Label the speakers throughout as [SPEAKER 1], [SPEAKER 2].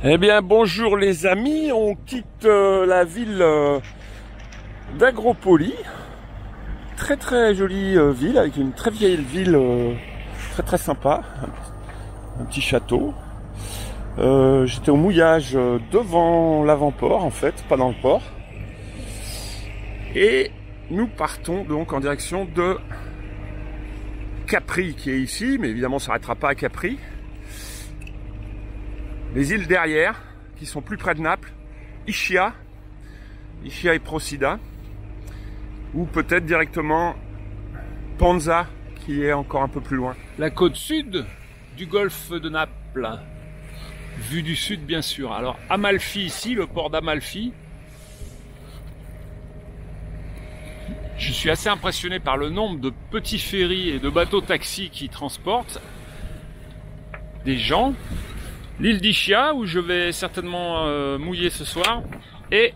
[SPEAKER 1] Eh bien bonjour les amis, on quitte la ville d'Agropoli. Très très jolie ville, avec une très vieille ville très très sympa. Un petit château. J'étais au mouillage devant l'avant-port en fait, pas dans le port. Et nous partons donc en direction de Capri qui est ici, mais évidemment on ne s'arrêtera pas à Capri. Les îles derrière, qui sont plus près de Naples, Ischia et Procida, ou peut-être directement Ponza, qui est encore un peu plus loin.
[SPEAKER 2] La côte sud du golfe de Naples, vue du sud bien sûr. Alors Amalfi ici, le port d'Amalfi. Je suis assez impressionné par le nombre de petits ferries et de bateaux taxis qui transportent des gens. L'île d'Ischia, où je vais certainement mouiller ce soir, et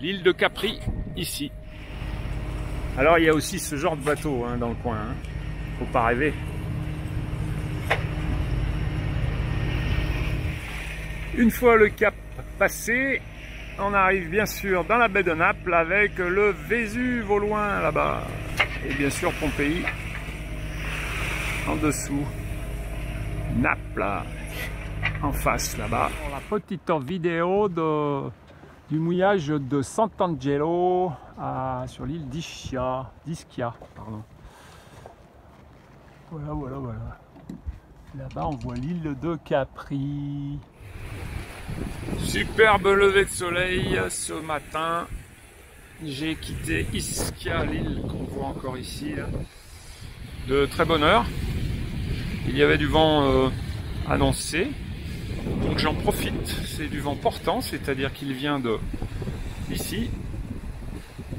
[SPEAKER 2] l'île de Capri, ici. Alors il y a aussi ce genre de bateau dans le coin, faut pas rêver. Une fois le cap passé, on arrive bien sûr dans la baie de Naples avec le Vésuve au loin là-bas. Et bien sûr Pompéi en dessous. Naples en face là-bas. La petite vidéo du mouillage de Sant'Angelo sur l'île d'Ischia. Pardon. Voilà. Là-bas on voit l'île de Capri. Superbe lever de soleil ce matin. J'ai quitté Ischia, l'île qu'on voit encore ici, là, de très bonne heure. Il y avait du vent annoncé, donc j'en profite. C'est du vent portant, c'est-à-dire qu'il vient de ici.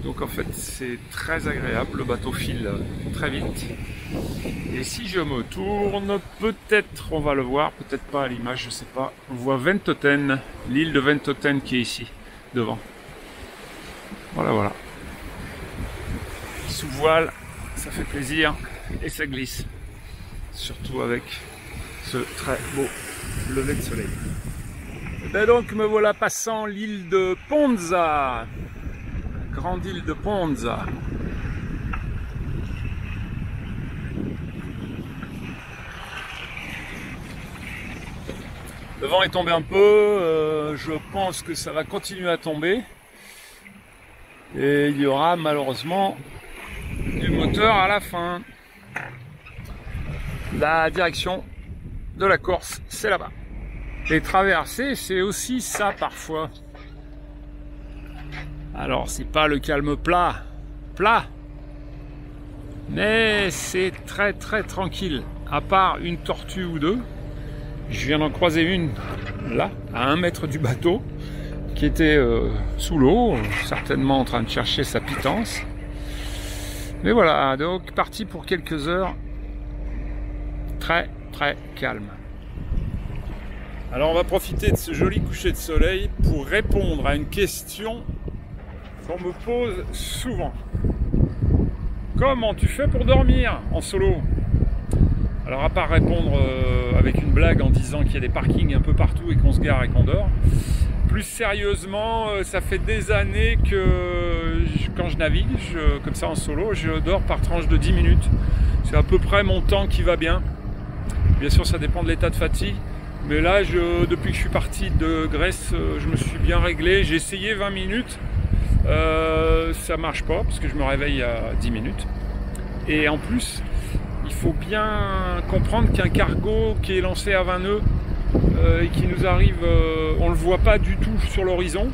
[SPEAKER 2] Donc en fait c'est très agréable, le bateau file très vite. Et si je me tourne, peut-être on va le voir, peut-être pas à l'image, je sais pas. On voit Ventotene, l'île de Ventotene qui est ici, devant. Voilà. Sous voile, ça fait plaisir et ça glisse. Surtout avec ce très beau lever de soleil. Et bien donc me voilà passant l'île de Ponza. Grande île de Ponza. Le vent est tombé un peu, je pense que ça va continuer à tomber. Et il y aura malheureusement du moteur à la fin. La direction de la Corse, c'est là-bas. Les traversées, c'est aussi ça parfois. Alors, c'est pas le calme plat, mais c'est très tranquille. À part une tortue ou deux, je viens d'en croiser une là, à 1 mètre du bateau, qui était sous l'eau, certainement en train de chercher sa pitance. Mais voilà, donc parti pour quelques heures, très calme. Alors on va profiter de ce joli coucher de soleil pour répondre à une question qu'on me pose souvent. Comment tu fais pour dormir en solo? Alors à part répondre avec une blague en disant qu'il y a des parkings un peu partout et qu'on se gare et qu'on dort, plus sérieusement, ça fait des années que quand je navigue, comme ça en solo, je dors par tranche de 10 minutes. C'est à peu près mon temps qui va bien. Bien sûr ça dépend de l'état de fatigue, mais là depuis que je suis parti de Grèce, je me suis bien réglé. J'ai essayé 20 minutes, ça marche pas parce que je me réveille à 10 minutes. Et en plus, il faut bien comprendre qu'un cargo qui est lancé à 20 nœuds et qui nous arrive, on le voit pas du tout sur l'horizon,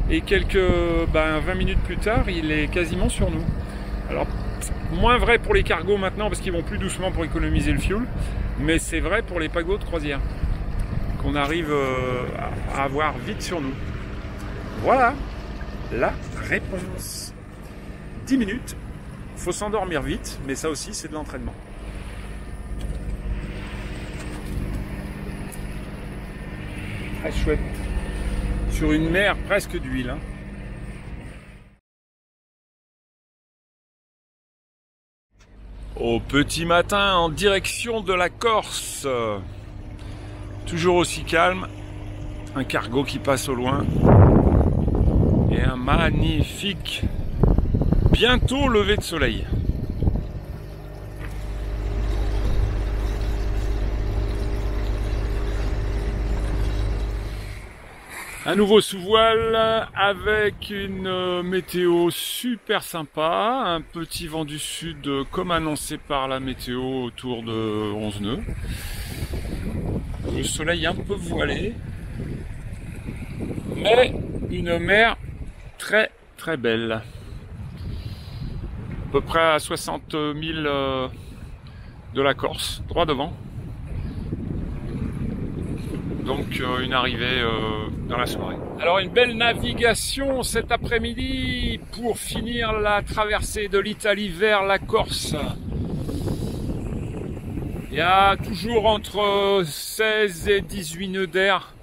[SPEAKER 2] et 20 minutes plus tard, il est quasiment sur nous. Alors, moins vrai pour les cargos maintenant parce qu'ils vont plus doucement pour économiser le fuel, mais c'est vrai pour les paquebots de croisière qu'on arrive à avoir vite sur nous. Voilà la réponse. 10 minutes, faut s'endormir vite, mais ça aussi c'est de l'entraînement. Très chouette, sur une mer presque d'huile. Au petit matin en direction de la Corse. Toujours aussi calme,
[SPEAKER 1] Un cargo qui passe au loin. Et un magnifique, bientôt lever de soleil. Un nouveau sous-voile avec une météo super sympa, un petit vent du sud comme annoncé par la météo autour de 11 nœuds. Le soleil un peu voilé, mais une mer très très belle. À peu près à 60 000 de la Corse, droit devant. Donc une arrivée dans la soirée. Alors une belle navigation cet après-midi pour finir la traversée de l'Italie vers la Corse. Il y a toujours entre 16 et 18 nœuds d'air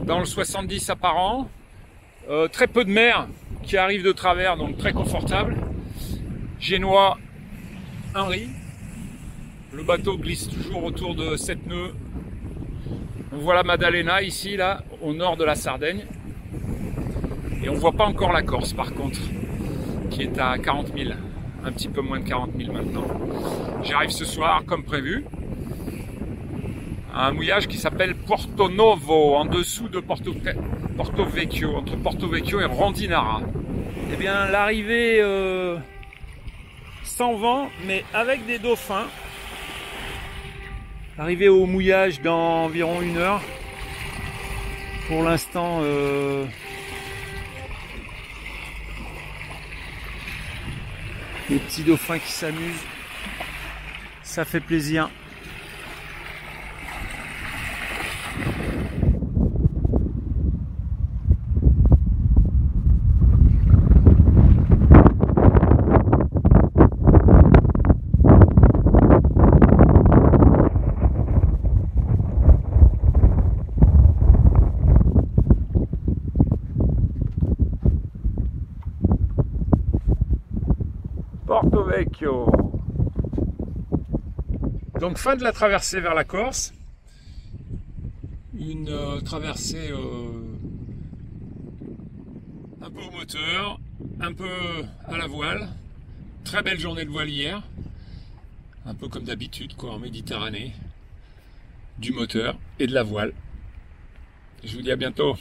[SPEAKER 1] dans le 70 apparent. Très peu de mer qui arrive de travers, donc très confortable. Génois, Henri. Le bateau glisse toujours autour de 7 nœuds. On voit la Maddalena ici, là, au nord de la Sardaigne. Et on voit pas encore la Corse, par contre, qui est à 40 000. Un petit peu moins de 40 000 maintenant. J'arrive ce soir, comme prévu, à un mouillage qui s'appelle Porto Novo, en dessous de Porto Vecchio, entre Porto Vecchio et Rondinara. Eh bien, l'arrivée sans vent, mais avec des dauphins. Arrivé au mouillage dans environ 1 heure. Pour l'instant, les petits dauphins qui s'amusent, ça fait plaisir. Porto Vecchio. Donc fin de la traversée vers la Corse. Une traversée un peu au moteur, un peu à la voile. Très belle journée de voile hier. Un peu comme d'habitude quoi, en Méditerranée. Du moteur et de la voile. Je vous dis à bientôt.